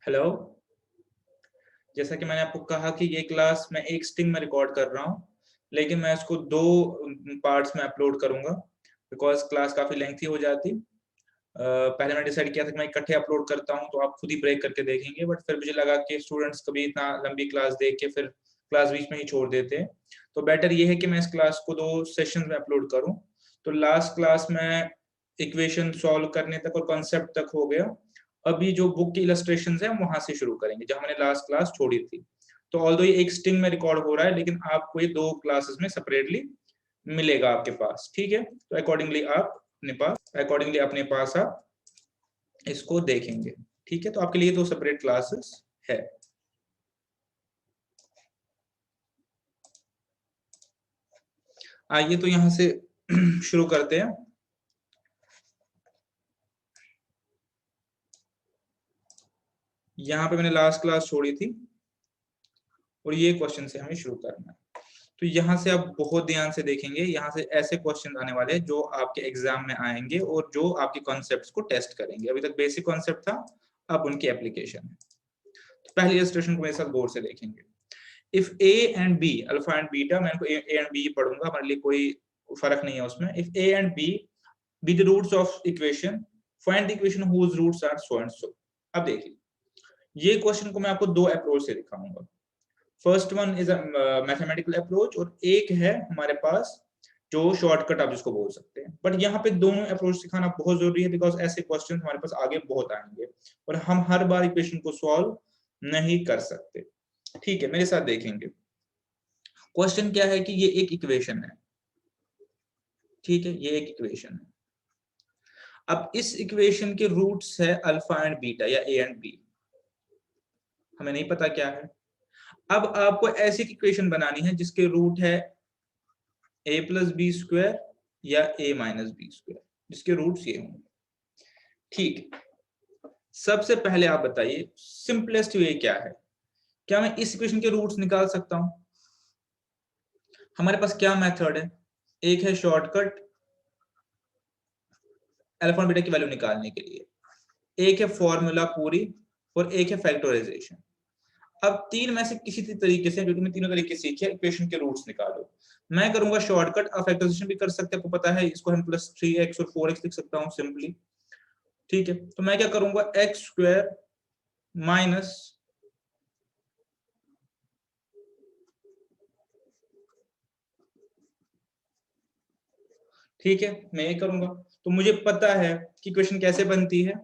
Hello. जैसा कि मैंने आपको कहा कि ये क्लास मैं एक स्ट्रिंग में रिकॉर्ड कर रहा हूँ, लेकिन मैं इसको 2 पार्ट्स में अपलोड करूँगा बिकॉज़ क्लास काफ़ी लेंथी हो जाती। पहले मैंने डिसाइड किया था कि मैं इकट्ठे अपलोड करता हूँ, तो आप खुद ही ब्रेक करके देखेंगे, बट फिर मुझे लगा कि स्टूडेंट्स कभी इतना लंबी क्लास देख के फिर क्लास बीच में ही छोड़ देते हैं। तो बेटर ये है कि मैं इस क्लास को 2 सेशंस में अपलोड करूँ। तो लास्ट क्लास में इक्वेशन सॉल्व करने तक और कॉन्सेप्ट तक हो गया। अभी जो बुक की इलस्ट्रेशंस हैं, वहाँ से शुरू करेंगे, जहाँ मैंने लास्ट क्लास छोड़ी थी। तो ऑल्दो ये एक स्ट्रिंग में रिकॉर्ड हो रहा है, लेकिन आपको ये 2 क्लासेस में सेपरेटली मिलेगा आपके पास, ठीक है? तो अकॉर्डिंगली अपने पास आप इसको देखेंगे, ठीक है? तो आपके लिए 2 सेपरेट क्लासेस है। आइए तो यहाँ से शुरू करते हैं। यहाँ पे मैंने लास्ट क्लास छोड़ी थी और ये क्वेश्चन से हमें शुरू करना है। तो यहाँ से आप बहुत ध्यान से देखेंगे, यहाँ से ऐसे क्वेश्चन आने वाले हैं जो आपके एग्जाम में आएंगे और जो आपके कॉन्सेप्ट्स को टेस्ट करेंगे। अभी तक बेसिक कॉन्सेप्ट था, अब उनकी एप्लीकेशन है। तो पहली इलस्ट्रेशन को मेरे साथ गौर से देखेंगे। If a and b, alpha and beta, मैं इनको ए एंड बी पढ़ूंगा, हमारे लिए कोई फर्क नहीं है उसमें। If a and b be the roots of equation, find the equation whose roots are so and so. अब देखिए, ये क्वेश्चन को मैं आपको 2 अप्रोच से दिखाऊंगा। First one is a mathematical approach और एक है हमारे पास जो शॉर्टकट आप जिसको बोल सकते हैं। बट यहाँ पे दोनों अप्रोच सिखाना बहुत जरूरी है बिकॉज ऐसे क्वेश्चन हमारे पास आगे बहुत आएंगे और हम हर बार इक्वेशन को सॉल्व नहीं कर सकते। ठीक है, मेरे साथ देखेंगे। क्वेश्चन क्या है कि ये एक इक्वेशन है, ठीक है, ये एक इक्वेशन है। अब इस इक्वेशन के रूट्स है अल्फा एंड बीटा या ए एंड बी, हमें नहीं पता क्या है। अब आपको ऐसी इक्वेशन बनानी है जिसके रूट है a प्लस बी स्क्वायर या a माइनस बी स्क्वायर, जिसके रूट्स ये होंगे। ठीक, सबसे पहले आप बताइए सिंपलेस्ट वे क्या है? क्या मैं इस इक्वेशन के रूट्स निकाल सकता हूं? हमारे पास क्या मेथड है? एक है शॉर्टकट अल्फा बीटा की वैल्यू निकालने के लिए, एक है फॉर्मूला पूरी और एक है फैक्टराइजेशन। अब तीन में से किसी तरीके से, जो तुमने तीनों तरीके सीखे, इक्वेशन के रूट्स निकालो। मैं करूंगा शॉर्टकट, आप फैक्टराइजेशन भी कर सकते हैं, आपको पता है इसको हम प्लस 3x और 4x लिख सकता हूं सिंपली। ठीक है, तो मैं क्या करूंगा, एक्स स्क्वायर माइनस ठीक है, मैं ये करूंगा। तो मुझे पता है कि इक्वेशन कैसे बनती है,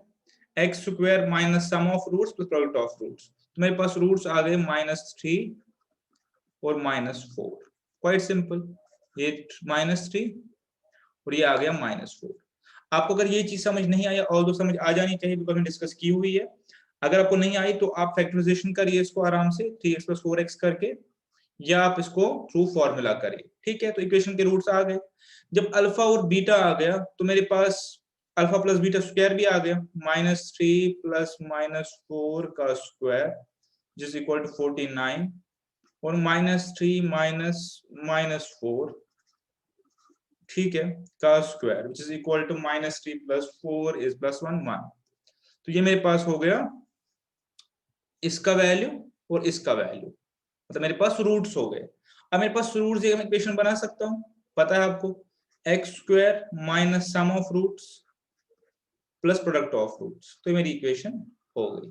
x square minus sum of roots plus product of roots. तो मेरे पास रूट्स आ गए -3 और -4, क्वाइट सिंपल। ये -3 और ये आ गया -4। आपको अगर ये चीज समझ नहीं आया, और दो समझ आ जानी चाहिए बिकॉज मैंने डिस्कस की हुई है। अगर आपको नहीं आई तो आप फैक्टराइजेशन करिए इसको आराम से 3x + 4x करके, या आप इसको थ्रू फॉर्मूला करिए। ठीक है, तो इक्वेशन के रूट्स आ गए। जब अल्फा और बीटा आ गया तो मेरे पास अल्फा प्लस बीटा स्क्वायर भी आ गया, -3 प्लस -4 का स्क्वायर जिस इक्वल टू 49 और -3 माइनस -4, ठीक है, का square which is equal to -3 + 4 is +1। तो ये मेरे पास हो गया इसका वैल्यू और इसका वैल्यू, मतलब मेरे पास रूट्स हो गए। अब मेरे पास रूट्स से मैं इक्वेशन बना सकता हूं, पता है आपको, x square minus sum of roots plus product of roots, तो मेरी इक्वेशन हो गई।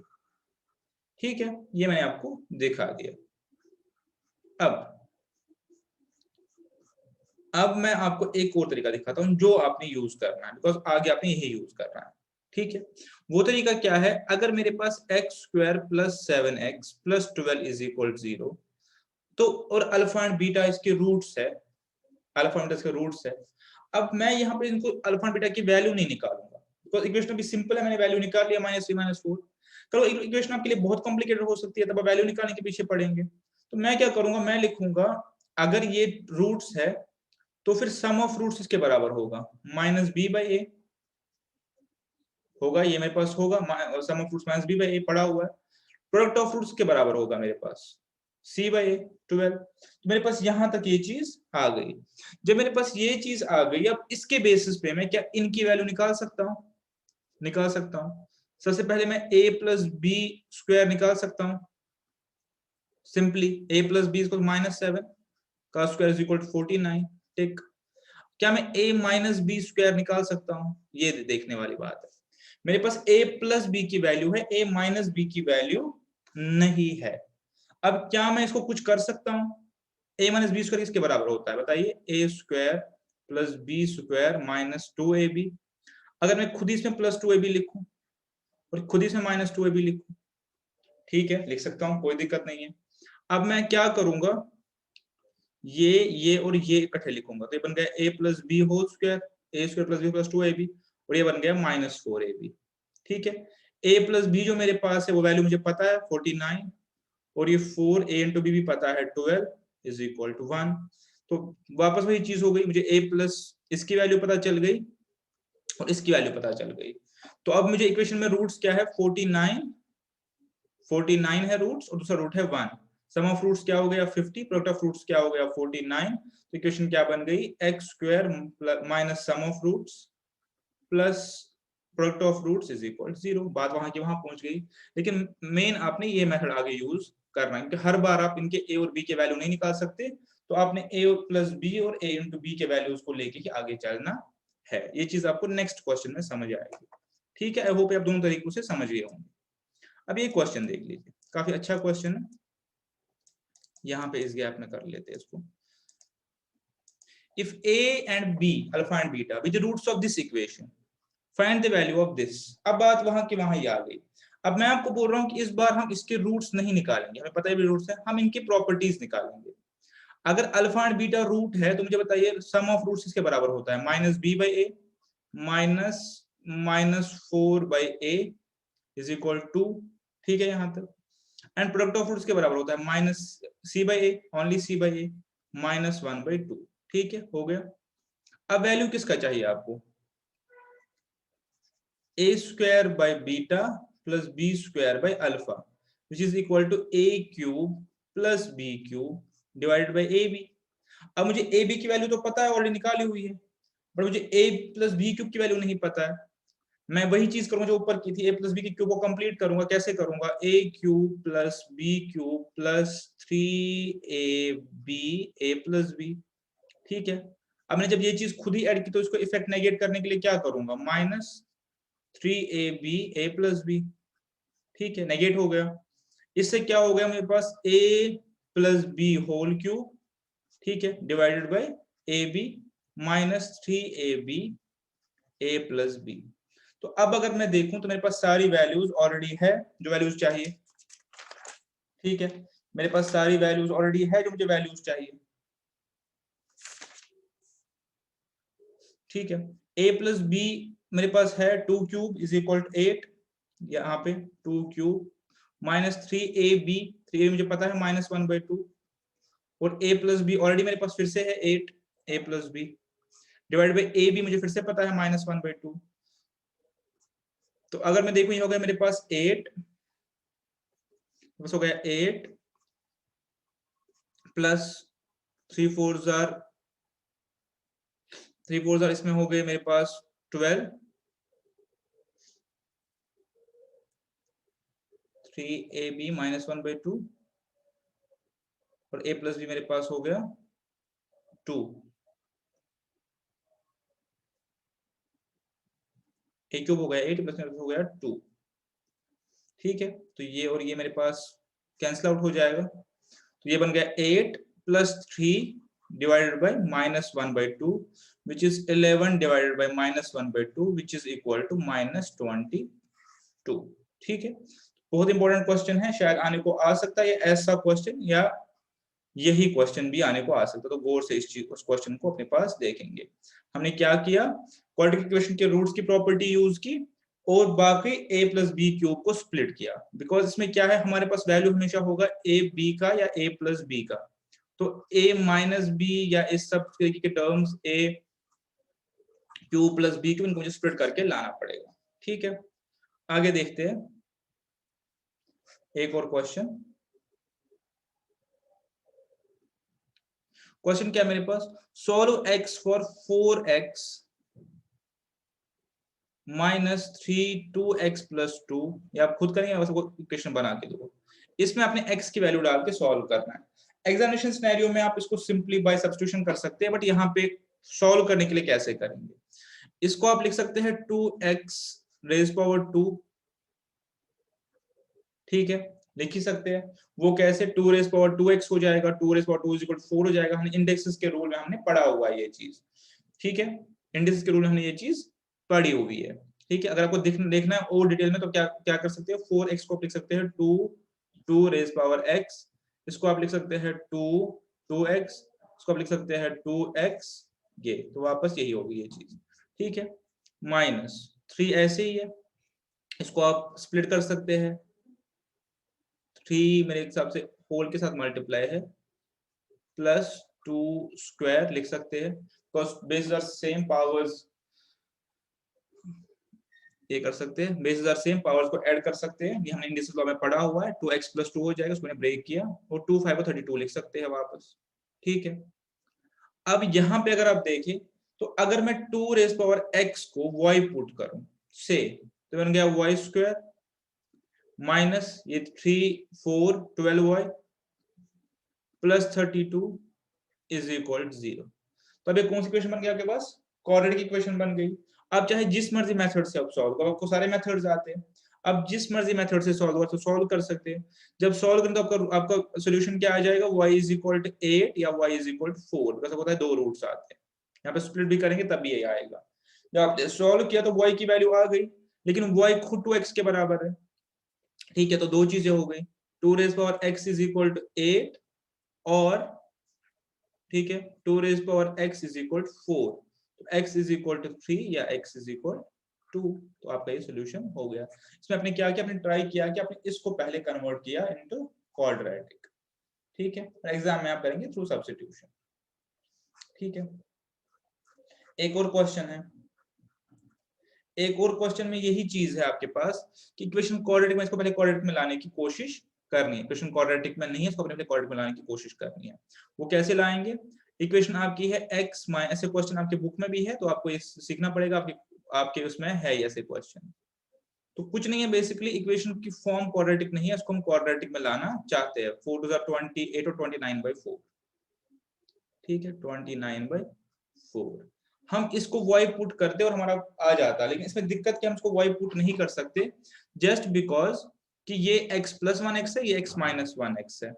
ठीक है, ये मैंने आपको दिखा दिया। अब मैं आपको एक और तरीका दिखाता हूं जो आपने यूज करना है बिकॉज आगे आपने यही यूज करना है। ठीक है, वो तरीका क्या है, अगर मेरे पास x square plus 7x plus 12 is equal 0, तो और अल्फा एंड बीटा इसके रूट्स है, अल्फा एंड बीटा इसके रूट्स है। अब मैं यहाँ पे इनको अल्फा एंड बीटा की वैल्यू नहीं निकालूंगा बिकॉज इक्वेशन अभी सिंपल है, मैंने वैल्यू निकाल लिया -3 -4। करो इक्वेशन आपके लिए बहुत कॉम्प्लिकेटेड हो सकती है, तब आप वैल्यू निकालने के पीछे पड़ेंगे। तो मैं क्या करूंगा, मैं लिखूंगा अगर ये रूट्स है तो फिर सम ऑफ रूट्स इसके बराबर होगा -b/a होगा, ये मेरे पास होगा सम ऑफ रूट्स -b/a पड़ा हुआ है। प्रोडक्ट ऑफ रूट्स के बराबर होगा मेरे पास c/a 12। तो मेरे पास यहां तक ये चीज आ गई। जब मेरे पास ये चीज आ गई, अब इसके बेसिस पे मैं क्या इनकी वैल्यू निकाल सकता हूं, निकाल सकता हूं। सबसे पहले मैं a प्लस बी स्क्वायर निकाल सकता हूं simply. a plus b equal -7 का स्क्वायर इज इक्वल टू 49। ठीक, क्या मैं a माइनस बी स्क्वायर निकाल सकता हूं? ये देखने वाली बात है। मेरे पास a प्लस बी की वैल्यू है, a माइनस बी की वैल्यू नहीं है। अब क्या मैं इसको कुछ कर सकता हूं? a माइनस बी स्क्वायर किसके बराबर होता है बताइए? a square plus B square minus 2ab। अगर मैं खुद ही इसमें प्लस 2ab लिखूं और खुद ही इसमें माइनस 2ab लिखूं, ठीक है, लिख सकता हूं, कोई दिक्कत नहीं है। अब मैं क्या करूंगा, ये और ये इकट्ठे लिखूंगा, तो ये बन गया a plus B whole square, a square plus b plus 2ab, और ये बन गया -4ab। ठीक है, a प्लस बी जो मेरे पास है वो वैल्यू मुझे पता है 49, और ये 4 a इंटू बी भी पता है 12 इज इक्वल टू 1। तो वापस वही चीज हो गई, मुझे a प्लस इसकी वैल्यू पता चल गई और इसकी वैल्यू पता चल गई। तो अब मुझे इक्वेशन में रूट्स क्या है? 49 है रूट्स, और दूसरा रूट है 1। सम ऑफ रूट्स क्या हो गया? 50, प्रोडक्ट ऑफ रूट्स क्या हो गया? 49। तो इक्वेशन क्या बन गई? x square minus sum of roots plus product of roots is equal 0। बात वहां की वहां पहुंच गई। लेकिन मेन आपने ये मेथड आगे यूज करना है, क्योंकि हर बार आप इनके a और b के वैल्यू नहीं निकाल सकते, तो आपने a प्लस बी और a इंटू बी के वैल्यूज को लेके ही आगे चलना है। ये चीज आपको नेक्स्ट क्वेश्चन में समझ आएगी। ठीक है, आई होप आप दोनों तरीकों से समझ गए होंगे। अब ये क्वेश्चन देख लीजिए, काफी अच्छा क्वेश्चन है। यहाँ पे इस गैप में कर लेते हैं इसको। If a and b, alpha and beta, with the roots of this equation, find the value of this। अब बात वहां की वहां ही आ गई। अब मैं आपको बोल रहा हूं कि इस बार हम इसके रूट्स नहीं निकालेंगे, हमें पता है भी रूट्स है, हम इनकी प्रॉपर्टीज निकालेंगे। अगर अल्फा एंड बीटा रूट है तो मुझे बताइए सम ऑफ रूट्स इसके बराबर होता है minus b by a minus -4/a is equal to, ठीक है यहां तक। एंड प्रोडक्ट ऑफ रूट्स के बराबर होता है minus C by A, only C by A -1/2। ठीक है, हो गया। अब वैल्यू किसका चाहिए आपको? a square by beta plus B square by alpha which is equal to a cube plus b cube divided by A b. अब मुझे ए बी की वैल्यू तो पता है, ऑलरेडी निकाली हुई है, बट मुझे a प्लस बी क्यूब की वैल्यू नहीं पता है। मैं वही चीज करूंगा जो ऊपर की थी, a प्लस बी की क्यूब को कंप्लीट करूंगा। कैसे करूंगा? a cube plus b cube plus 3ab a plus b. ठीक है, अब मैंने जब ये चीज खुद ही ऐड की तो इसको इफेक्ट नेगेट करने के लिए क्या करूंगा? -3ab a plus b. ठीक है, नेगेट हो गया। इससे क्या हो गया मेरे पास? a plus B whole cube, ठीक है, divided by A b -3ab a plus b. तो अब अगर मैं देखूं तो मेरे पास सारी वैल्यूज ऑलरेडी है जो वैल्यूज चाहिए। ठीक है, मेरे पास सारी वैल्यूज ऑलरेडी है जो मुझे वैल्यूज चाहिए। ठीक है, a प्लस बी मेरे पास है 2 क्यूब इज इक्वल टू 8, यहाँ पे 2 क्यूब -3ab, 3 मुझे पता है -1/2, और a प्लस बी ऑलरेडी मेरे पास फिर से है 8 a plus b divide by A b मुझे फिर से पता है -1/2। तो अगर मैं देखूं ये हो गया मेरे पास 8, बस हो गया 8 प्लस 3 4 जार इसमें हो गए मेरे पास 12, 3ab -1/2, और a प्लस बी मेरे पास हो गया 2, a क्यूब हो गया 8 प्लस हो गया 2। ठीक है, तो ये और ये मेरे पास कैंसिल आउट हो जाएगा, तो ये बन गया 8 plus 3 divided by -1/2 which is 11 divided by -1/2 which is equal to -22। ठीक है, बहुत इंपॉर्टेंट क्वेश्चन है, शायद आने को आ सकता है ऐसा क्वेश्चन, या यही क्वेश्चन भी आने को आ सकता है। तो गौर से उस क्वेश्चन को अपने पास देखेंगे। हमने क्या किया? क्वाड्रेटिक इक्वेशन के रूट्स की प्रॉपर्टी यूज की और बाकी a प्लस बी क्यूब को स्प्लिट किया, बिकॉज इसमें क्या है, हमारे पास वैल्यू हमेशा होगा a b का या a प्लस बी का। तो a माइनस बी या इस सब तरीके के terms a cube plus b cube, इनको मुझे स्प्लिट करके लाना पड़ेगा। ठीक है, आगे देखते हैं एक और क्वेश्चन। क्वेश्चन क्या है मेरे पास? Solve x for 4x minus 3 2x+2, या आप खुद करेंगे वैसे इक्वेशन बना के देखो, इसमें आपने x की वैल्यू डाल के सॉल्व करना है। एग्जामिनेशन सिनेरियो में आप इसको सिंपली बाय सब्स्टिट्यूशन कर सकते हैं, बट यहाँ पे सॉल्व करने के लिए कैसे करेंगे, इसको आप लिख सकते हैं 2x⁻², ठीक है, लिख ही सकते हैं। वो कैसे, 2⁻²x हो जाएगा, 2⁻²= 4 हो जाएगा, हमने इंडेक्सेस के रूल में हमने पढ़ा हुआ है ये चीज, ठीक है, इंडेक्सेस के रूल में हमने ये चीज पढ़ी हुई है, ठीक है। अगर आपको देखना है और डिटेल में तो क्या क्या कर सकते हैं, 4x को लिख सकते हैं 2⁻x, इसको आप लिख सकते हैं 2x, इसको आप लिख सकते हैं 2x, ये तो वापस यही होगी ये चीज, ठीक है। -3 ऐसे ही है, इसको आप स्प्लिट कर सकते हैं, 3 मेरे हिसाब से होल के साथ मल्टीप्लाई है, +2² लिख सकते हैं, because base are same powers, ये कर सकते हैं, बेस आर सेम पावर्स को ऐड कर सकते हैं, ये हमने इंडिसेस लॉ में पढ़ा हुआ है, 2x+2 हो जाएगा, उसको ब्रेक किया, और 2 5 32 लिख सकते हैं वापस, ठीक है। अब यहाँ पे अगर आप देखें तो अगर मैं 2⁻x को y पुट करूं से, तो बन गया y² माइनस ये 3 4 12y +32 = 0। तो अब ये कौन सी इक्वेशन बन गया आपके पास, क्वाड्रेटिक इक्वेशन बन गई। अब चाहे जिस मर्जी मेथड से आप सॉल्व करो, आपको सारे मेथड्स आते हैं, अब जिस मर्जी मेथड से सॉल्व हो तो सॉल्व कर सकते हैं। जब सॉल्व करें तो आपका सॉल्यूशन क्या आ जाएगा, y = 8 या y = 4, कैसा होता है, 2 रूट्स आते हैं, यहाँ पे स्प्लिट भी करेंगे तब ये आएगा। जब आपने सॉल्व किया तो y की वैल्यू आ गई, लेकिन y खुद 2x के बराबर है, ठीक है, तो दो चीजें हो गई, 2⁻x = 8 और, ठीक है, 2⁻x = 4, तो x = 3 या x = 2, तो आपका ये सॉल्यूशन हो गया। इसमें आपने क्या किया, आपने ट्राई किया कि आपने इसको पहले कन्वर्ट किया इनटू क्वाड्रेटिक, ठीक है, एग्जाम में आप करेंगे थ्रू सब्स्टिट्यूशन, ठीक है। एक और क्वेश्चन है, एक और क्वेश्चन में यही चीज है आपके पास कि इक्वेशन क्वाड्रेटिक में, इसको पहले क्वाड्रेटिक में लाने की कोशिश करनी है, इक्वेशन क्वाड्रेटिक में नहीं है, इसको अपने क्वाड्रेटिक में लाने की कोशिश करनी है। वो कैसे लाएंगे, इक्वेशन आपकी है x माइनस, ऐसे क्वेश्चन आपके बुक में भी है तो आपको ये सीखना पड़ेगा, आपके उसमें है ऐसे क्वेश्चन। तो कुछ नहीं है, बेसिकली इक्वेशन की फॉर्म क्वाड्रेटिक नहीं है, इसको हम क्वाड्रेटिक में लाना चाहते हैं, 4 2 28 और 29/4, ठीक है, 29/4। हम इसको y पुट करते और हमारा आ जाता, लेकिन इसमें दिक्कत क्या, हम इसको y पुट नहीं कर सकते, जस्ट बिकॉज कि ये x + 1x है, ये x - 1x है,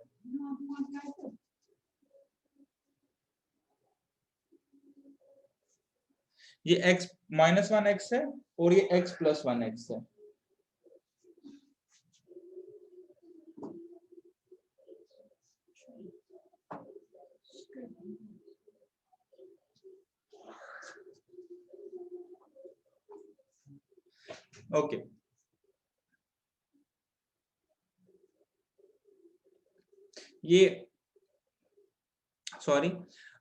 ये x - 1x है और ये x + 1x है, ओके। ये सॉरी,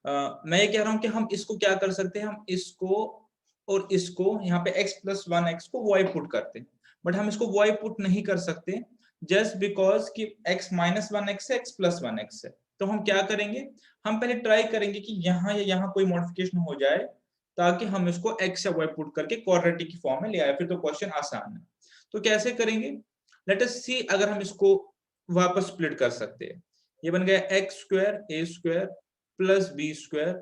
मैं ये कह रहा हूं कि हम इसको क्या कर सकते हैं, हम इसको और इसको यहाँ पे x + 1x को y पुट करते हैं, बट हम इसको y पुट नहीं कर सकते, जस्ट बिकॉज कि x - 1x है, x + 1x है। तो हम क्या करेंगे, हम पहले ट्राई करेंगे कि यहाँ या यहाँ कोई मॉडिफिकेशन हो जाए, ताकि हम इसको x या y पुट करके क्वाड्रेटिक की फॉर्म में ले आए, फिर तो क्वेश्चन आसान है। तो कैसे करेंगे, लेट अस सी, अगर हम इसको वापस स्प्लिट कर सकते हैं, ये बन गया x² a² + b²,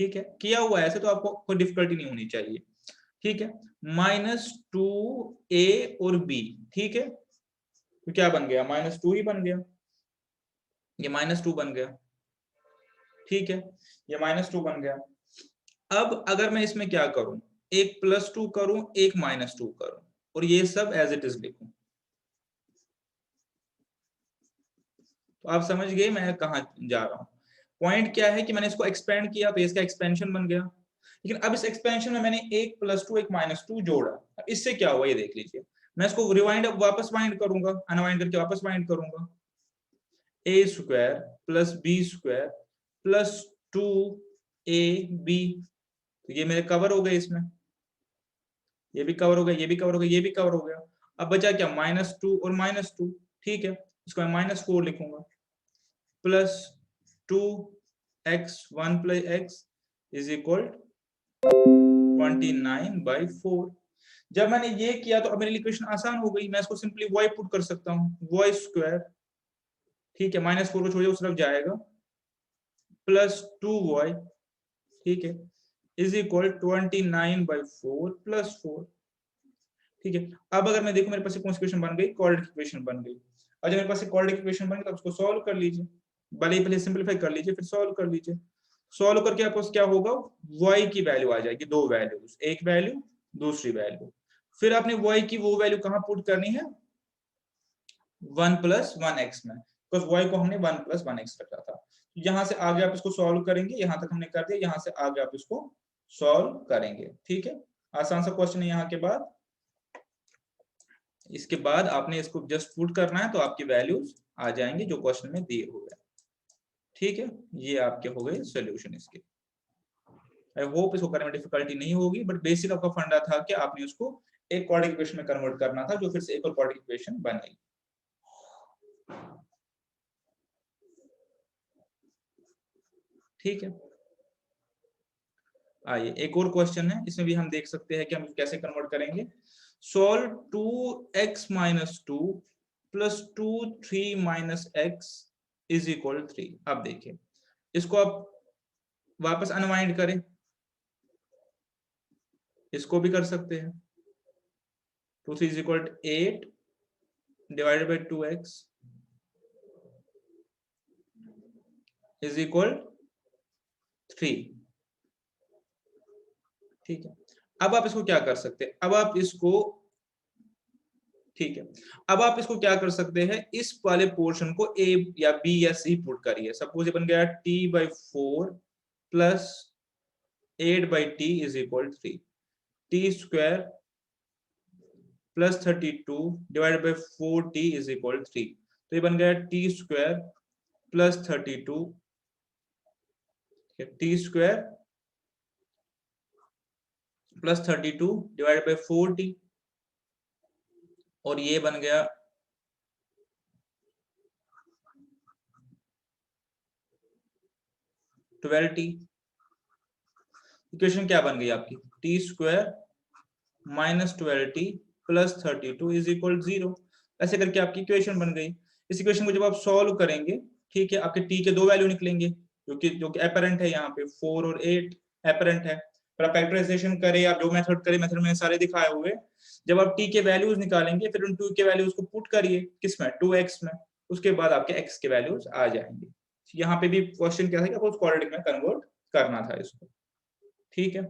ठीक है, किया हुआ है ऐसे, तो आपको कोई डिफिकल्टी नहीं होनी चाहिए, ठीक है, -2a और b, ठीक है, तो क्या बन गया, -2 ही बन गया, ये -2 बन गया, ठीक है, ये -2 बन गया। अब अगर मैं इसमें क्या करूं, एक +2 करूं, एक -2 करूं, और ये सब एज इट इज लिखूं, तो आप समझ गए मैं कहां जा रहा हूं। पॉइंट क्या है कि मैंने इसको एक्सपेंड किया तो इसका एक्सपेंशन बन गया, लेकिन अब इस एक्सपेंशन में मैंने एक +2 एक -2 जोड़ा, अब इससे क्या हुआ ये देख लीजिए, मैं इसको रिवाइंड वापस वाइंड करूंगा, अनवाइंड करके वापस वाइंड करूंगा, a² + b² + 2ab, तो ये मेरे कवर हो गए इसमें, ये भी कवर हो गया, ये भी कवर हो गया, ये भी कवर हो गया। अब बचा क्या, -2 और -2, ठीक है, इसको मैं -4 लिखूंगा, +2x 1 + x = 29/4। जब मैंने ये किया तो अब मेरी इक्वेशन आसान हो गई, मैं इसको सिंपली y पुट कर सकता हूँ, y स्क्वायर, ठीक है, -4 को छोड़िए उस तरफ जाएगा, प्लस 2y, ठीक है, इज इक्वल 29/4 प्लस 4, ठीक है। अब अगर मैं देखूं मेरे पास कौन सी इक्वेशन बन गई, क्वाड्रेटिक इक्वेशन बन गई। और जब मेरे पास क्वाड्रेटिक इक्वेशन बन गई तो उसको सॉल्व कर लीजिए, भले ही पहले सिंपलीफाई कर लीजिए फिर सॉल्व कर लीजिए। सॉल्व करके आपको क्या होगा, y की वैल्यू आ जाएगी, दो वैल्यूज, एक वैल्यू दूसरी वैल्यू। फिर आपने y की वो वैल्यू कहां पुट करनी है, 1 + 1x में, बिकॉज y को हमने 1 + 1x रखा था। यहां से आगे आप इसको सॉल्व करेंगे, यहां तक हमने कर दिया, यहां से आगे आप इसको सॉल्व करेंगे, ठीक है। आसान सा क्वेश्चन है यहाँ के बाद। इसके बाद आपने इसको जस्ट पुट करना है तो आपकी वैल्यूज आ जाएंगे जो क्वेश्चन में दिए हुए हैं, ठीक है। ये आपके हो गए सॉल्यूशन इसके। आई होप इसको करने में डिफिकल्टी नहीं होगी, बट बेसिक आपका फंडा था कि आपने उसको एक क्वाड्रेटिक इक्वेशन में कन्वर्ट करना था, जो फिर से एक और क्वाड्रेटिक इक्वेशन बन गई, ठीक है। आइए एक और क्वेश्चन है, इसमें भी हम देख सकते हैं कि हम कैसे कन्वर्ट करेंगे। Solve 2x - 2 + 2 3 - x is equal 3। अब देखिए इसको आप वापस अनवाइंड करें, इसको भी कर सकते हैं। 2 3 = 8 divided by 2x is equal 3, ठीक है। अब आप इसको क्या कर सकते हैं, अब आप इसको, ठीक है, अब आप इसको क्या कर सकते हैं, इस वाले पोर्शन को a या b या c पुट करिए। सपोज ये बन गया t/4 plus 8/t is equal 3, t² plus 32 divided by 4t is equal 3। तो ये बन गया t² plus 32, t² plus 32 divided by 4t, और ये बन गया 12t। इक्वेशन क्या बन गई आपकी, t² - 12t plus 32 is equal 0। ऐसे करके आपकी इक्वेशन बन गई। इस इक्वेशन को जब आप सॉल्व करेंगे, ठीक है, आपके t के दो वैल्यू निकलेंगे, जो कि एपरेंट है, यहाँ पे 4 और 8 एपरेंट है। फिर आप फैक्टराइजेशन करें, आप जो मेथड करें, मेथड में सारे दिखाए हुए। जब आप t के वैल्यूज निकालेंगे फिर उन 2 के वैल्यूज को पुट करिए किसमें, 2x में, उसके बाद आपके x के वैल्यूज आ जाएंगे। यहाँ पे भी क्वेश्चन क्या था कि आपको क्वाड्रेटिक में कन्वर्ट करना था इसको, ठीक है।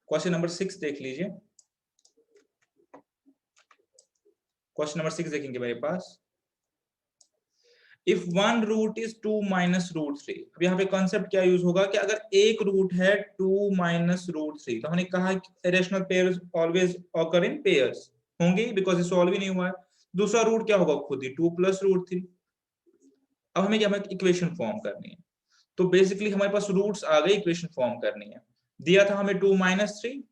क्वेश्चन नंबर 6 देख लीजिए। क्वेश्चन नंबर 6 देखेंगे मेरे पास। इफ वन रूट इज 2 - √3, अब यहाँ पे कॉन्सेप्ट क्या यूज होगा कि अगर एक रूट है 2 - √3, तो हमने कहा irrational pairs always occur in pairs होंगे, बिकॉज ये सॉल्व ही नहीं हुआ है। दूसरा रूट क्या होगा, खुद ही 2 + √3। अब हमें क्या, इक्वेशन फॉर्म करनी है। तो बेसिकली हमारे पास रूट्स आ गए, इक्वेशन फॉर्म करनी है। दिया था हमें 2 - 3,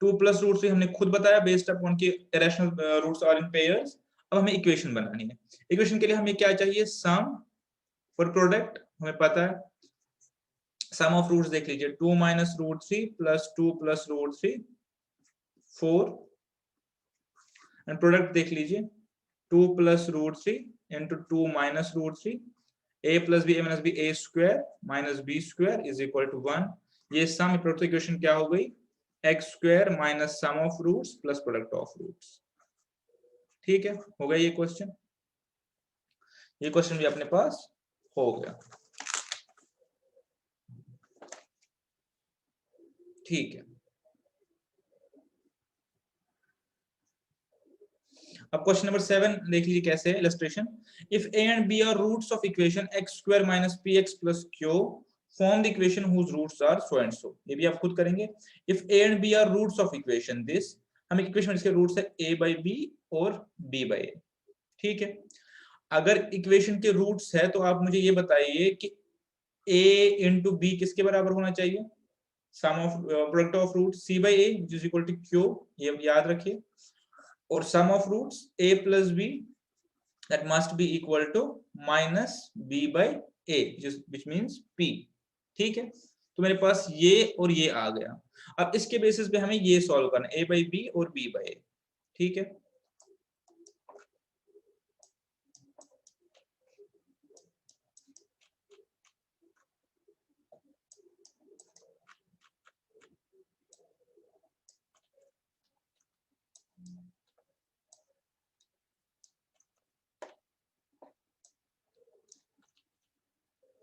2 + √3 हमने खुद बताया बेस्ड अपॉन की irrational roots are in pairs. अब हमें इक्वेशन बनानी है। इक्वेशन के लिए हमें क्या चाहिए, सम और प्रोडक्ट हमें पता है। सम ऑफ रूट्स देख लीजिए, 2 - √3 प्लस 2 + √3 4, एंड प्रोडक्ट देख लीजिए 2 + √3 into 2 - √3, a + b a - b a² - b² is equal to 1। ये सम प्रोडक्ट इक्वेशन क्या हो गई, x² - sum of roots plus product of roots, ठीक है, हो गया ये क्वेश्चन। ये क्वेश्चन भी अपने पास हो गया, ठीक है। अब क्वेश्चन नंबर 7 देख लीजिए कैसे है illustration. If a and b are roots of equation x² - px + q, form the equation whose roots are so and so। ये भी आप खुद करेंगे। if a and b are roots of equation this, हम इक्वेशन इसके roots है a/b और b/a, ठीक है। अगर इक्वेशन के रूट्स है तो आप मुझे ये बताइए कि a * b किसके बराबर होना चाहिए, sum of product of root c/a which is equal to q, ये याद रखिए। और sum of roots a + b that must be equal to -b/a, which means p, ठीक है, तो मेरे पास ये और ये आ गया। अब इसके बेसिस पे हमें ये सॉल्व करना है, a बाई बी और b बाई a। ठीक है,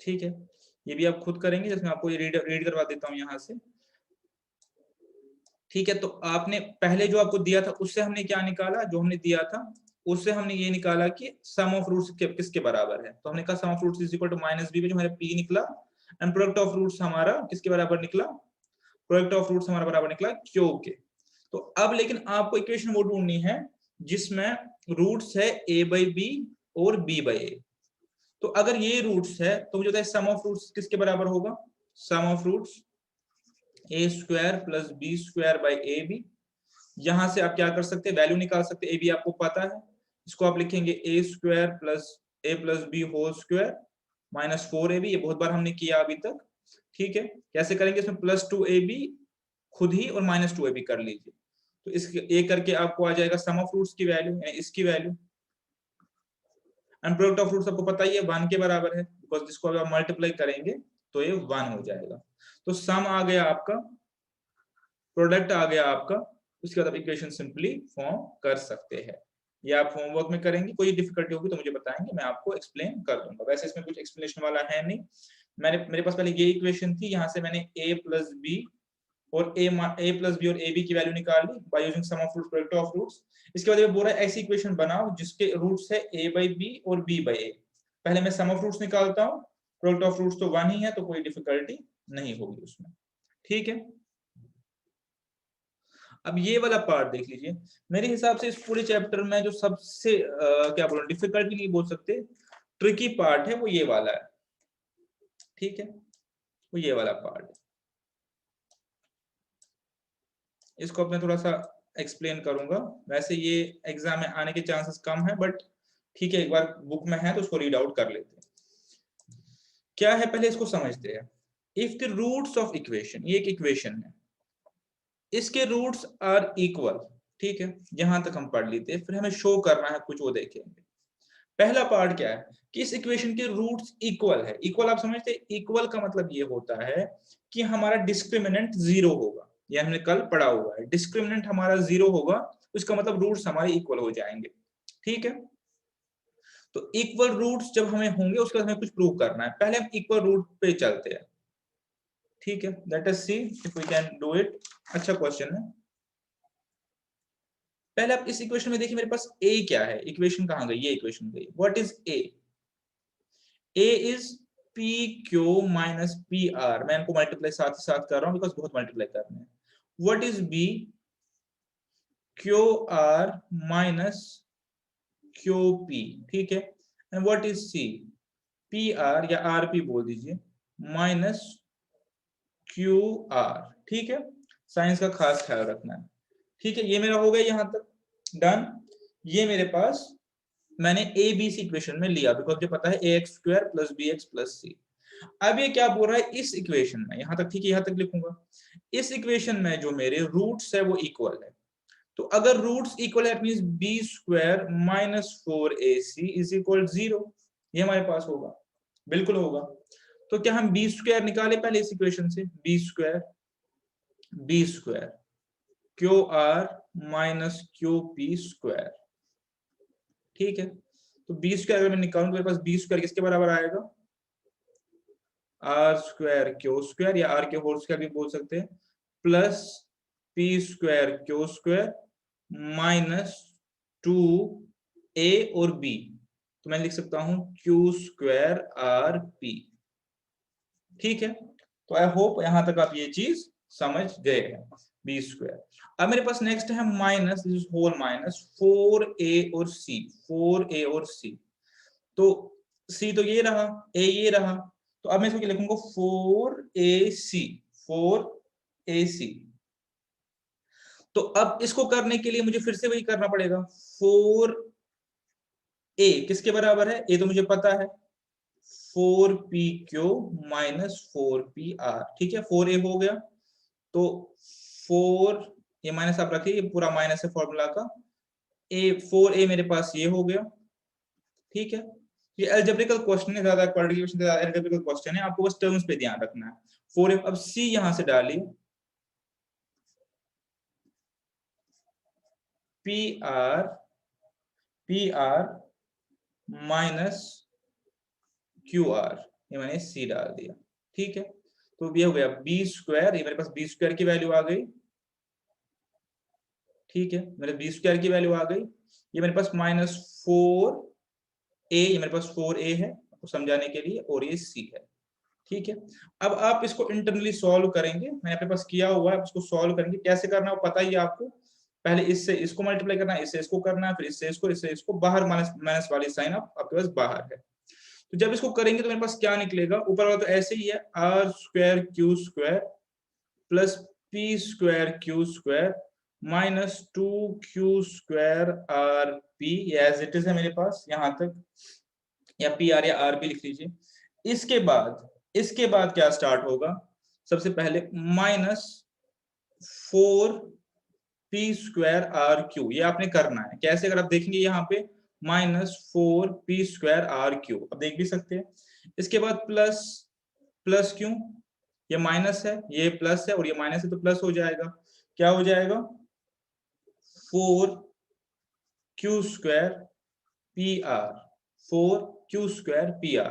ठीक है, ये भी आप खुद करेंगे, जिसमें आपको ये रीड करवा देता हूं यहां से। ठीक है, तो आपने पहले जो आपको दिया था उससे हमने क्या निकाला, जो हमने दिया था उससे हमने ये निकाला कि सम ऑफ रूट्स किसके बराबर है। तो हमने कहा sum of roots is equal to minus B, जो हमारा p निकला, एंड प्रोडक्ट ऑफ रूट्स हमारा किसके बराबर निकला, प्रोडक्ट ऑफ रूट्स हमारा बराबर निकला q के। तो अब लेकिन आपको इक्वेशन वो ढूंढनी है जिसमें रूट्स है a बाई बी और b बाई a। तो अगर ये रूट्स है तो मुझे बताइए सम ऑफ रूट्स किसके बराबर होगा, sum of roots A square plus B square by A B. यहां से आप क्या कर सकते हैं, वैल्यू निकाल सकते हैं, ए बी आपको पता है, इसको आप लिखेंगे A square plus B whole square minus 4ab, ये बहुत बार हमने किया अभी तक। ठीक है, कैसे करेंगे, इसमें प्लस 2ab खुद ही और माइनस 2ab कर लीजिए, तो इसके ए करके आपको आ जाएगा सम ऑफ रूट्स की वैल्यू, यानी इसकी value, and product of roots आपको पता ही है 1 के बराबर है, बिकॉज इसको अगर आप मल्टीप्लाई करेंगे तो ये 1 हो जाएगा। तो सम आ गया आपका, प्रोडक्ट आ गया आपका, उसके बाद आप इक्वेशन सिंपली फॉर्म कर सकते हैं। ये आप होमवर्क में करेंगे, कोई डिफिकल्टी होगी तो मुझे बताएंगे, मैं आपको एक्सप्लेन कर दूंगा। वैसे इसमें कुछ एक्सप्लेनेशन वाला है नहीं, मेरे पास पहले ये इक्वेशन थी, यहाँ से मैंने a प्लस बी और a प्लस बी और a b की वैल्यू निकाल ली by using sum of roots, product of roots. इसके बाद ये बोल रहा है ऐसी इक्वेशन बनाओ जिसके रूट्स है a बाई बी और b बाई a। पहले मैं सम ऑफ रूट्स निकालता हूँ, प्रोडक्ट ऑफ रूट्स तो 1 ही है, तो कोई डिफिकल्टी नहीं होगी उसमें। ठीक है, अब ये वाला पार्ट देख लीजिए, मेरे हिसाब से इस पूरे चैप्टर में जो सबसे क्या बोलूं, डिफिकल्ट भी नहीं बोल सकते, ट्रिकी पार्ट है वो ये वाला है। ठीक है, वो ये वाला पार्ट है, इसको अब मैं थोड़ा सा एक्सप्लेन करूंगा। वैसे ये एग्जाम में आने के चांसेस कम है, बट ठीक है, एक बार बुक में है तो उसको रीड आउट कर लेते हैं। क्या है पहले इसको समझते हैं। If the roots of equation, ये एक इक्वेशन है, इसके रूट्स आर इक्वल। ठीक है, यहां तक हम पढ़ लेते हैं, फिर हमें शो करना है कुछ, वो देखेंगे। पहला पार्ट क्या है कि इस इक्वेशन के रूट्स इक्वल है। इक्वल आप समझते हैं, इक्वल का मतलब ये होता है कि हमारा डिस्क्रिमिनेंट 0 होगा, ये हमने कल पढ़ा हुआ है, डिस्क्रिमिनेंट हमारा 0 होगा, उसका मतलब रूट्स हमारे इक्वल हो जाएंगे। ठीक है, तो इक्वल रूट्स जब हमें होंगे उसके बाद हमें कुछ प्रूव करना है, पहले हम इक्वल रूट पे चलते हैं। ठीक है, let us see if we can do it. अच्छा क्वेश्चन है। पहले आप इस इक्वेशन में देखिए, मेरे पास a क्या है, इक्वेशन कहां गई, ये इक्वेशन गई। What is a? a is P Q minus P R, मैं इनको मल्टीप्लाई साथ ही साथ कर रहा हूं बिकॉज बहुत मल्टीप्लाई करने हैं। What is b? Q r minus q P. ठीक है, and what is c? P r या आर पी बोल दीजिए, माइनस क्यू आर। ठीक है, साइंस का खास ख्याल रखना है। ठीक है, ये मेरा हो गया यहां तक डन। ये मेरे पास मैंने ए बी सी इक्वेशन में लिया, बिकॉज मुझे पता है A x square plus B x plus C. अब ये क्या बोल रहा है इस इक्वेशन में, यहां तक ठीक है, यहां तक लिखूंगा। इस इक्वेशन में जो मेरे रूट्स है वो इक्वल है, तो अगर रूट्स इक्वल है means b square minus 4ac is equal 0, ये हमारे पास होगा, बिल्कुल होगा। तो क्या हम बी स्क्वायर निकाले पहले इस इक्वेशन से, b square q r minus q p square. ठीक है, तो बी स्क्वायर अगर मैं निकालूं तो मेरे पास बी स्क्वायर किसके बराबर आएगा, आर स्क्वायर क्यू स्क्वायर, या आर के होल स्क्वायर भी बोल सकते हैं, plus p square q square minus 2a और b, तो मैं लिख सकता हूं क्यू स्क्वायर आर पी। ठीक है, तो आई होप यहां तक आप ये चीज समझ गए हैं, बी स्क्वायर। अब मेरे पास नेक्स्ट है minus, this is whole minus 4a और c, 4a और c। तो c तो ये रहा, a ये रहा, तो अब मैं इसको क्या लिखूंगा 4ac, 4ac। तो अब इसको करने के लिए मुझे फिर से वही करना पड़ेगा, 4a किसके बराबर है, a तो मुझे पता है 4PQ माइनस 4PR, ठीक है। 4A हो गया, तो 4 ये माइनस आप रखिए, ये पूरा माइनस है फॉर्मूला का। 4A मेरे पास ये हो गया, ठीक है। ये अलजेब्रिकल क्वेश्चन है, ज्यादा क्वाड्रेटिक क्वेश्चन ज्यादा अलजेब्रिकल क्वेश्चन है, आपको बस टर्म्स पे ध्यान रखना है। 4A, अब C यहां से डालिए, PR माइनस QR, ये मैंने C डाल दिया, ठीक है। तो ये हो गया B स्क्वायर, ये मेरे पास B स्क्वायर की वैल्यू आ गई, ठीक है। मेरे B स्क्वायर की वैल्यू आ गई, ये मेरे पास माइनस 4A, ये मेरे पास 4A है आपको समझाने के लिए, और ये C है, ठीक है। अब आप इसको इंटरनली सॉल्व करेंगे, मैंने अपने पास किया हुआ है, इसको सॉल्व करेंगे। कैसे करना है पता ही है आपको, पहले इससे इसको मल्टीप्लाई करना है, इससे इसको करना है, फिर इससे इसको बाहर, माइनस माइनस वाली साइन आपके पास बाहर है। तो जब इसको करेंगे तो मेरे पास क्या निकलेगा, ऊपर वाला तो ऐसे ही है, r square q square plus p square q square minus 2Q square r p, as it is है मेरे पास यहां तक, या पी आर या आर पी लिख लीजिए। इसके बाद क्या स्टार्ट होगा, सबसे पहले minus 4P square are Q, ये आपने करना है कैसे, अगर आप देखेंगे यहाँ पे minus 4P square are Q, अब देख भी सकते हैं। इसके बाद प्लस, प्लस क्यों, ये माइनस है, ये प्लस है, और ये माइनस है, तो प्लस हो जाएगा, क्या हो जाएगा 4Q square P R, 4Q square P R,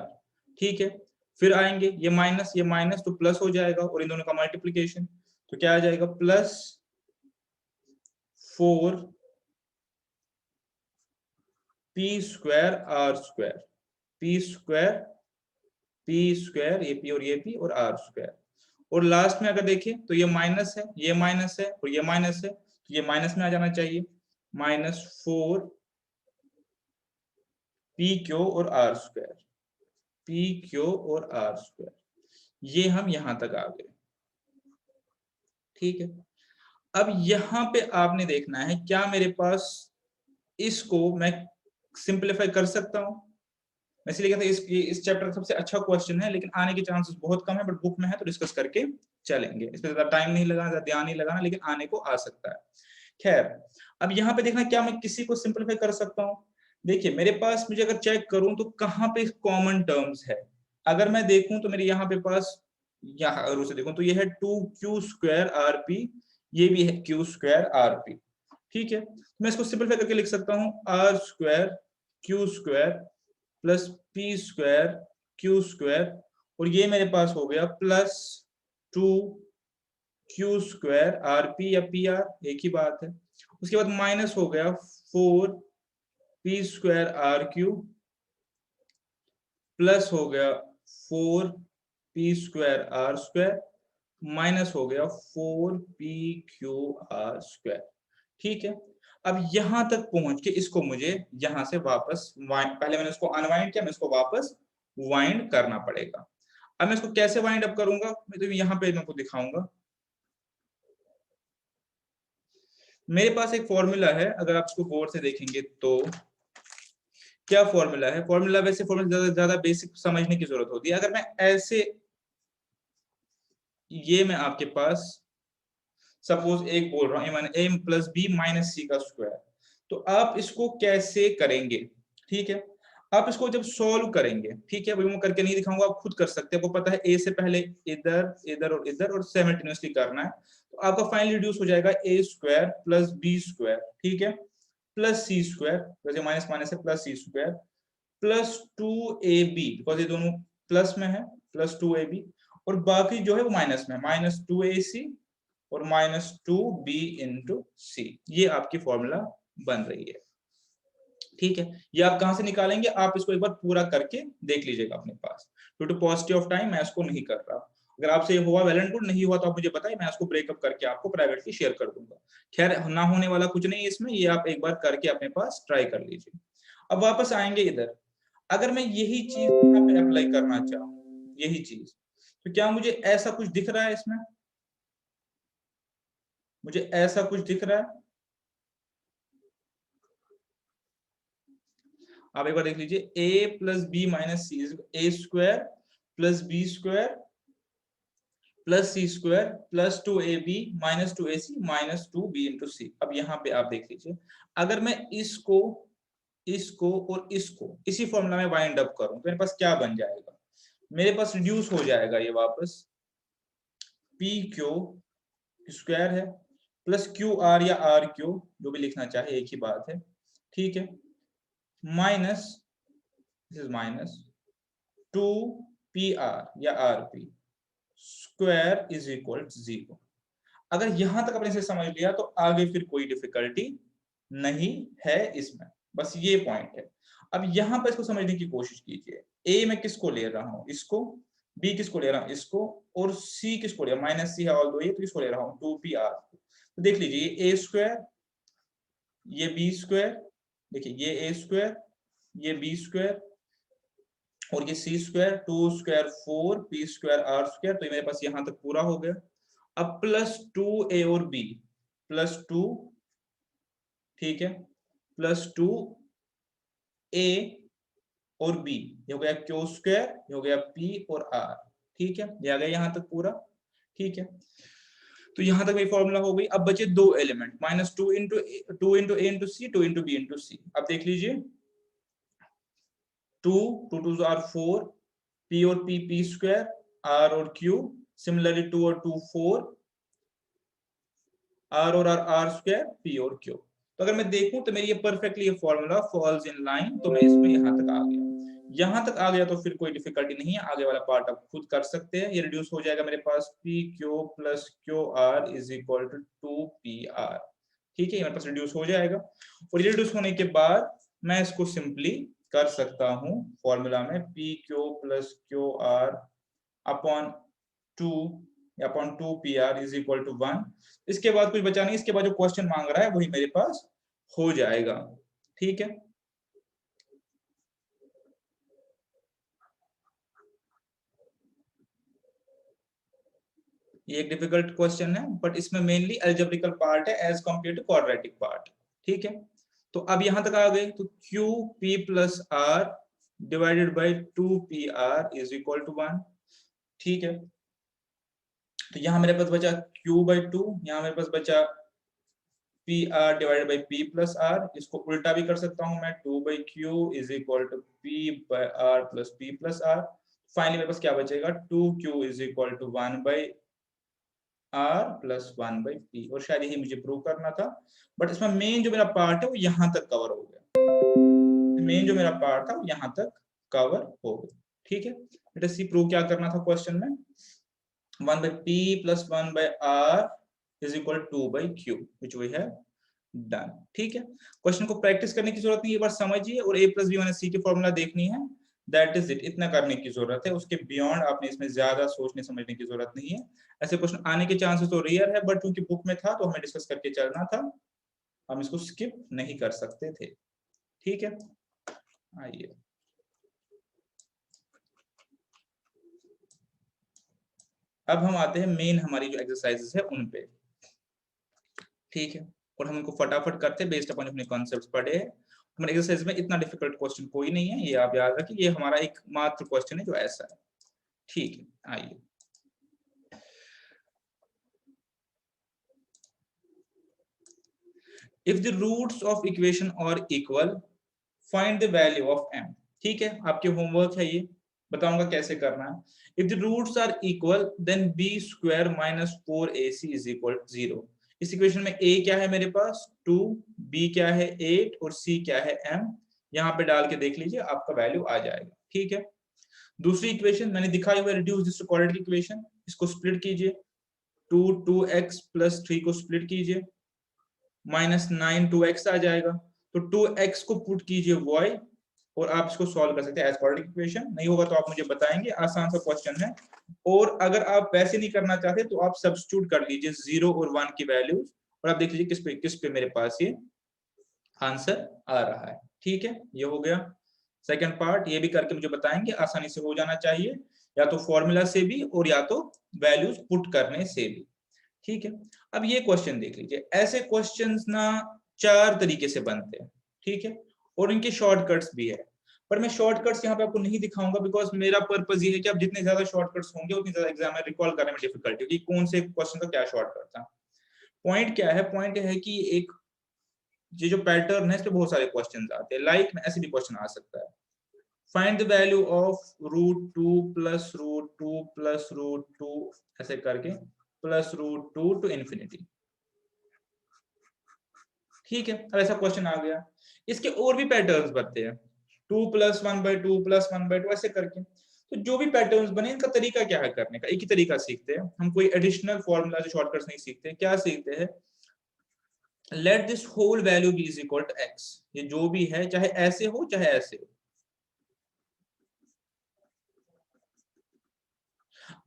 ठीक है। फिर आएंगे ये माइनस तो प्लस हो जाएगा, और इन दोनों का मल्टीप्लीकेशन, तो क्या आ जाएगा plus 4P square are square, P square, ये P और ये P और R स्क्वायर। और लास्ट में अगर देखें तो ये माइनस है, ये माइनस है, और ये माइनस है, तो ये माइनस में आ जाना चाहिए, माइनस 4PQ और R स्क्वायर, PQ और R स्क्वायर, ये हम यहां तक आ गए, ठीक है। अब यहां पे आपने देखना है क्या मेरे पास इसको मैं सिंपलीफाई कर सकता हूं, मैं इसलिए कहता हूं इस चैप्टर का सबसे अच्छा क्वेश्चन है, लेकिन आने के चांसेस बहुत कम है, बट बुक में है तो डिस्कस करके चलेंगे, इस पर ज्यादा टाइम नहीं लगाना, ज्यादा ध्यान नहीं लगाना, लेकिन आने को आ सकता है। खैर, अब यहाँ पे देखना क्या मैं किसी को सिंपलीफाई कर सकता हूँ। देखिए मेरे पास, मुझे अगर चेक करूं तो कहाँ पे कॉमन टर्म्स है, अगर मैं देखूं तो मेरे यहाँ पे पास, यहाँ अगर उसे देखूं तो ये है 2Q स्क्वायर आर पी, ये भी है Q स्क्वायर आर पी, ठीक है। मैं इसको सिंपलीफाई करके लिख सकता हूँ r square q square plus p square q square, और ये मेरे पास हो गया plus 2Q square r p या पी आर, एक ही बात है। उसके बाद माइनस हो गया 4P square are Q, plus हो गया 4P square are square, minus हो गया 4PQ आर स्क्वायर, ठीक है। अब यहां तक पहुंच के इसको मुझे यहां से वापस पहले मैंने इसको अनवाइंड किया, मैं इसको वापस वाइंड करना पड़ेगा। अब मैं इसको कैसे वाइंड अप करूंगा, मैं तो यहाँ पे मैं आपको दिखाऊंगा। मेरे पास एक फॉर्मूला है, अगर आप इसको गौर से देखेंगे तो क्या फॉर्मूला है, फॉर्मूला वैसे फॉर्मूला ज्यादा बेसिक समझने की जरूरत होती है। अगर मैं ऐसे, ये मैं आपके पास सपोज एक बोल रहा हूं m प्लस बी माइनस सी का स्क्वायर, तो आप इसको कैसे करेंगे, ठीक है। आप इसको जब सॉल्व करेंगे, ठीक है, अभी मैं करके नहीं दिखाऊंगा, आप खुद कर सकते हैं, आपको पता है ए से पहले इधर इधर और साइमल्टेनियसली करना है, तो आपका फाइनली रिड्यूस हो जाएगा A square plus B square, ठीक है, प्लस सी स्क्वायर, वैसे माइनस माइनस है, plus C square plus 2ab, because ये दोनों प्लस में है, प्लस 2ab, और बाकी जो है वो माइनस में, माइनस 2ac और माइनस 2b इंटू सी, ये आपकी फॉर्मूला बन रही है, ठीक है। ये आप कहां से निकालेंगे, आप इसको एक बार पूरा करके देख लीजिएगा अपने पास, due to positive of time मैं इसको नहीं कर रहा, अगर आपसे ये हुआ वेल एंड गुड, नहीं हुआ तो आप मुझे बताइए, मैं इसको ब्रेकअप करके आपको प्राइवेटली शेयर कर दूंगा। खैर ना होने वाला कुछ नहीं है इसमें, ये आप एक बार करके अपने पास ट्राई कर लीजिए। अब वापस आएंगे इधर, अगर मैं यही चीज यहाँ पे अप्लाई करना चाहूँ, यही चीज, तो क्या मुझे ऐसा कुछ दिख रहा है इसमें, मुझे ऐसा कुछ दिख रहा है। आप एक बार देख लीजिए, a plus B minus C is A square plus B square plus C square plus 2ab minus 2ac minus 2b into C. अब यहाँ पे आप देख लीजिए, अगर मैं इसको और इसको इसी फॉर्मूला में वाइंड अप करूं तो मेरे पास क्या बन जाएगा, मेरे पास रिड्यूस हो जाएगा ये वापस, पी क्यू स्क्वायर है प्लस क्यू आर या आर क्यू, जो भी लिखना चाहे एक ही बात है, ठीक है, minus this is minus 2pr या rp square is equal to 0। अगर यहां तक आपने इसे समझ लिया तो आगे फिर कोई डिफिकल्टी नहीं है इसमें, बस ये पॉइंट है। अब यहां पर इसको समझने की कोशिश कीजिए, ए मैं किसको ले रहा हूं, इसको, बी किसको ले रहा हूं, इसको, और सी किसको ले रहा हूं, माइनस सी है ऑल दो ये, तो इसको ले रहा हूं 2pr। तो देख लीजिए, ए स्क्वायर, ये बी स्क्वायर, देखिए ये ए स्क्वायर, ये बी स्क्वायर, और ये C square, 2 square 4 P square are square, तो ये मेरे पास यहां तक पूरा हो गया। अब प्लस 2a और b, प्लस 2, ठीक है, प्लस 2a और b, ये हो गया क्यू स्क्वायर, ये हो गया p और r, ठीक है, ये आ गया यहां तक पूरा, ठीक है। तो यहां तक मेरी फॉर्मूला हो गई। अब बचे दो element, minus 2 into a into C, 2 into b into C. अब देख लीजिए, 2 2 आर 4, p और p स्क्वायर, r और q, सिमिलरली 2 और 2 4, r और r स्क्वायर, p और q। तो अगर मैं देखूं तो मेरी ये परफेक्टली ये फॉर्मूला फॉल्स इन लाइन, तो मैं इसमें यहां तक आ गया। यहां तक आ गया तो फिर कोई डिफिकल्टी नहीं है, आगे वाला पार्ट आप खुद कर सकते हैं। ये रिड्यूस हो जाएगा मेरे पास, P Q plus Q R is equal to 2pr, ठीक है, मेरे पास रिड्यूस हो जाएगा। और ये रिड्यूस होने के बाद मैं इसको सिंपली कर सकता हूं फॉर्मूला में, P Q plus Q R upon 2 upon 2pr is equal to 1। इसके बाद कुछ बचा नहीं, इसके बाद जो क्वेश्चन मांग रहा है वही मेरे पास हो जाएगा, ठीक है। ये एक डिफिकल्ट क्वेश्चन है, बट इसमें मेनली अलजेब्रिकल पार्ट है as compare to quadratic part, ठीक है। तो अब यहां तक आ गए, तो Q P plus R divided by 2pr is equal to 1, ठीक है। तो यहां मेरे पास बचा q बाई 2, यहां मेरे पास बचा P R divided by P plus R, इसको उल्टा भी कर सकता हूं मैं, 2 by Q is equal to P by R plus P plus R. Finally मेरे पास क्या बचेगा, 2q is equal to 1 by R plus 1 by P. और शायद यही मुझे प्रूव करना था, बट इसमें मेन जो मेरा पार्ट है वो यहां तक कवर हो गया, मेन जो मेरा पार्ट था वो यहां तक कवर हो गया, ठीक है। लेट अस सी प्रूव क्या करना था क्वेश्चन में, 1 by p plus 1 by r is equal to 2 by q, which we have done, ठीक है। क्वेश्चन को प्रैक्टिस करने की जरूरत नहीं, ये बार समझिए, और a plus b minus c की फॉर्मूला देखनी है, दैट इज इट, इतना करने की जरूरत है। उसके बियॉन्ड आपने इसमें ज्यादा सोचने समझने की जरूरत नहीं है। ऐसे क्वेश्चन आने के चांसेस तो रेयर है, बट क्योंकि बुक में था तो हमें डिस्कस करके चलना था, हम इसको स्किप नहीं कर सकते थे, ठीक है। आइए, अब हम आते हैं मेन हमारी जो एक्सरसाइजेस है उन पे, ठीक है। और हम इनको फटाफट करते हैं बेस्ड अपॉन अपने कॉन्सेप्ट्स पढ़े हैं। हमारे एक्सरसाइज में इतना डिफिकल्ट क्वेश्चन कोई नहीं है, ये आप याद रखिए, ये हमारा एक मात्र क्वेश्चन है जो ऐसा है, ठीक है। आइए, if the roots of equation are equal find the value of m, ठीक है। आपके होमवर्क है ये, बताऊंगा कैसे करना है। If the roots are equal then b square minus 4ac is equal 0। इस इक्वेशन में a क्या है मेरे पास 2, b क्या है 8 और c क्या है m, यहाँ पे डाल के देख लीजिए आपका वैल्यू आ जाएगा, ठीक है। दूसरी इक्वेशन मैंने दिखाई हुआ reduce this to quadratic equation, इसको स्प्लिट कीजिए, 2 2x प्लस 3 को स्प्लिट कीजिए, माइनस 9 2x आ जाएगा। तो 2x को पुट कीजिए y, और आप इसको सॉल्व कर सकते हैं एज क्वाड्रेटिक इक्वेशन। नहीं होगा तो आप मुझे बताएंगे, आसान सा क्वेश्चन है। और अगर आप वैसे नहीं करना चाहते तो आप सब्स्टिट्यूट कर लीजिए 0 और 1 की वैल्यूज, और आप देख लीजिए किस पे मेरे पास ये आंसर आ रहा है, ठीक है। ये हो गया सेकंड पार्ट, ये भी करके मुझे बताएंगे, आसानी से हो जाना चाहिए, या तो फॉर्मूला से भी और या तो वैल्यूज पुट करने से भी, ठीक है। अब ये क्वेश्चन देख लीजिए, ऐसे क्वेश्चंस ना 4 तरीके से बनते हैं, ठीक है। और इनके शॉर्टकट्स भी है, पर मैं शॉर्टकट्स यहाँ पे आपको नहीं दिखाऊंगा बिकॉज मेरा पर्पज ये है कि आप जितने ज्यादा शॉर्टकट्स होंगे उतनी ज्यादा एग्जाम में रिकॉल करने में डिफिकल्टी होगी कौन से क्वेश्चन का क्या शॉर्टकट था। पॉइंट क्या है, पॉइंट है कि एक ये जो पैटर्न है इस पे बहुत सारे क्वेश्चन आते हैं, लाइक ऐसे भी क्वेश्चन आ सकता है, find the value of √2 plus √2 plus √2 ऐसे करके प्लस √2 टू इन्फिनिटी। ठीक है, अब ऐसा क्वेश्चन आ गया, इसके और भी पैटर्न्स बनते हैं 2 + 1/2 + 1/2 ऐसे करके। तो जो भी पैटर्न्स बने इनका तरीका क्या है करने का, एक ही तरीका सीखते हैं हम, कोई एडिशनल फॉर्मूला से शॉर्टकट्स नहीं सीखते, क्या सीखते हैं, let this whole value B is equal to X, ये जो भी है चाहे ऐसे हो चाहे ऐसे हो।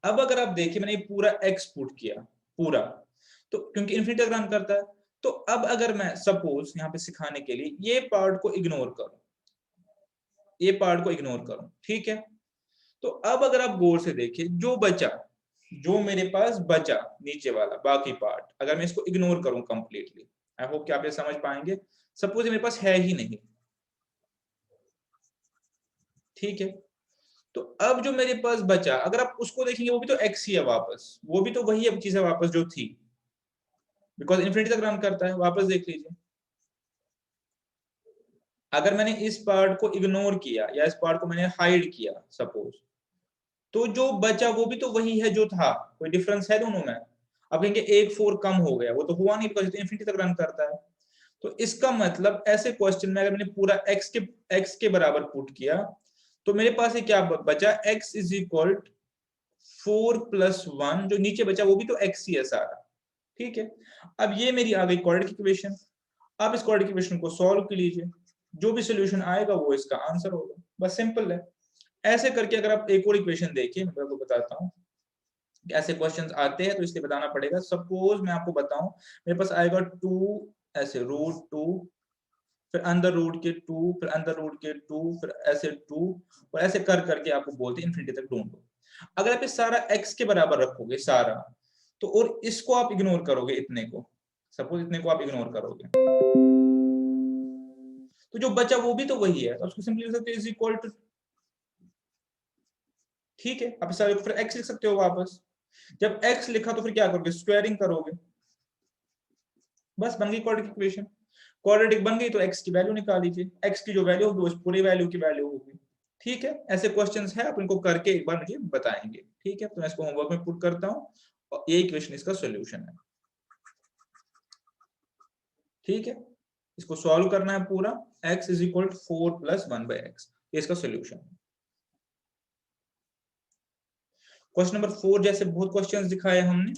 अब अगर आप देखिए मैंने पूरा एक्स पुट किया पूरा, तो क्योंकि इन्फिनिटी तक रन करता है, तो अब अगर मैं सपोज यहाँ पे सिखाने के लिए ये पार्ट को इग्नोर करूं, ये पार्ट को इग्नोर करूं, ठीक है, तो अब अगर आप गौर से देखिए जो बचा, जो मेरे पास बचा नीचे वाला बाकी पार्ट, अगर मैं इसको इग्नोर करूं कंप्लीटली, आई होप कि आप ये समझ पाएंगे, सपोज मेरे पास है ही नहीं, ठीक है, तो अब जो मेरे पास बचा अगर आप उसको देखेंगे वो भी तो एक्स ही है वापस, वो भी तो वही अब चीज है वापस जो थी, बिकॉज इन्फिनिटी तक रन करता है, वापस देख लीजिए, अगर मैंने इस पार्ट को इग्नोर किया या इस पार्ट को मैंने हाइड किया सपोज, तो जो बचा वो भी तो वही है जो था, कोई डिफरेंस है दोनों में। अब कहेंगे 1/4 कम हो गया, वो तो हुआ नहीं बिकॉज इन्फिनिटी तक रन करता है। तो इसका मतलब ऐसे क्वेश्चन में अगर मैंने पूरा x के बराबर पुट किया तो मेरे पास ये क्या बचा, x इज इक्वल 4 + 1, जो नीचे बचा वो भी तो x ही है सारा, ठीक है। अब ये मेरी आ गई क्वाड्रेटिक इक्वेशन, आप इस क्वाड्रेटिक इक्वेशन को सॉल्व कर लीजिए, जो भी सोल्यूशन आएगा वो इसका आंसर होगा, बस सिंपल है। ऐसे करके अगर आप एक और इक्वेशन देखिए, मैं आपको बताता हूँ ऐसे क्वेश्चंस आते हैं तो इसलिए बताना पड़ेगा। सपोज मैं आपको बताऊं मेरे पास आएगा 2 ऐसे √2, फिर अंदर रूट के 2, फिर अंदर रूट के 2, फिर ऐसे 2, और ऐसे कर करके आपको बोलते हैं इन्फिनिटी तक ढूंढो। अगर आप ये सारा x के बराबर रखोगे सारा, तो और इसको आप इग्नोर करोगे, इतने को सपोज इतने को आप इग्नोर करोगे, तो जो बचा वो भी तो वही है, तो उसको सिंपली लिख सकते हो इज इक्वल टू, ठीक है, आप सारे फिर x लिख सकते हो वापस, जब x लिखा तो फिर क्या करोगे, स्क्वायरिंग करोगे, बस बन गई क्वाड्रेटिक इक्वेशन। क्वाड्रेटिक बन गई तो x की वैल्यू निकाल लीजिए, x की जो वैल्यू होगी उस पूरी वैल्यू की वैल्यू होगी, ठीक है। ऐसे क्वेश्चंस है, आप इनको करके एक बार मुझे बताएंगे, ठीक है। तो मैं इसको होमवर्क में पुट करता हूँ और ये इक्वेशन इसका सॉल्यूशन है, ठीक है। इसको सॉल्व करना है पूरा, x इज इक्वल 4 + 1/x, ये इसका सॉल्यूशन है। क्वेश्चन नंबर 4 जैसे बहुत क्वेश्चंस दिखाए हमने,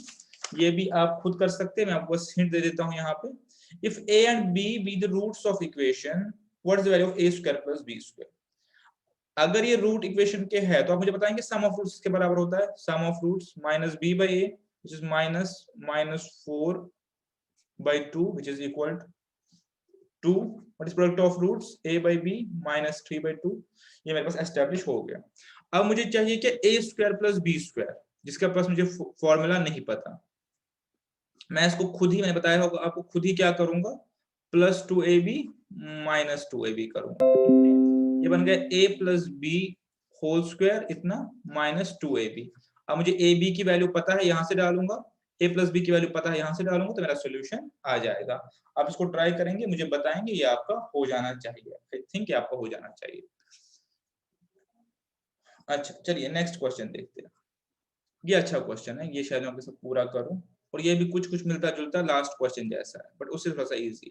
ये भी आप खुद कर सकते हैं, मैं आपको बस हिंट दे देता हूं यहाँ पे। If a and b be the roots of equation, what is the value of a² + b²? अगर ये रूट इक्वेशन के है तो आप मुझे बताएंगे सम ऑफ रूट्स के बराबर होता है, sum of roots -b/a which is -4/2 which is equal to 2, what is product of roots a/b -3/2, ये मेरे पास एस्टैब्लिश हो गया। अब मुझे चाहिए कि a² + b², जिसका पास मुझे फॉर्मूला नहीं पता, मैं इसको खुद ही, मैंने बताया होगा आपको, खुद ही क्या करूंगा, +2ab -2ab करूंगा, ये बन गया a + b होल स्क्वायर इतना -2ab। अब मुझे ab की वैल्यू पता है, यहां से डालूंगा, a + b की वैल्यू पता है, यहां से डालूंगा, तो मेरा सॉल्यूशन आ जाएगा। आप इसको ट्राई करेंगे, मुझे बताएंगे, ये आपका हो जाना चाहिए, आई थिंक ये आपका हो जाना चाहिए। अच्छा चलिए नेक्स्ट क्वेश्चन देखते हैं, ये अच्छा क्वेश्चन है, ये शायद मैं आपके साथ पूरा करूं, और ये भी कुछ कुछ मिलता जुलता लास्ट क्वेश्चन जैसा है, बट उससे थोड़ा सा इजी है।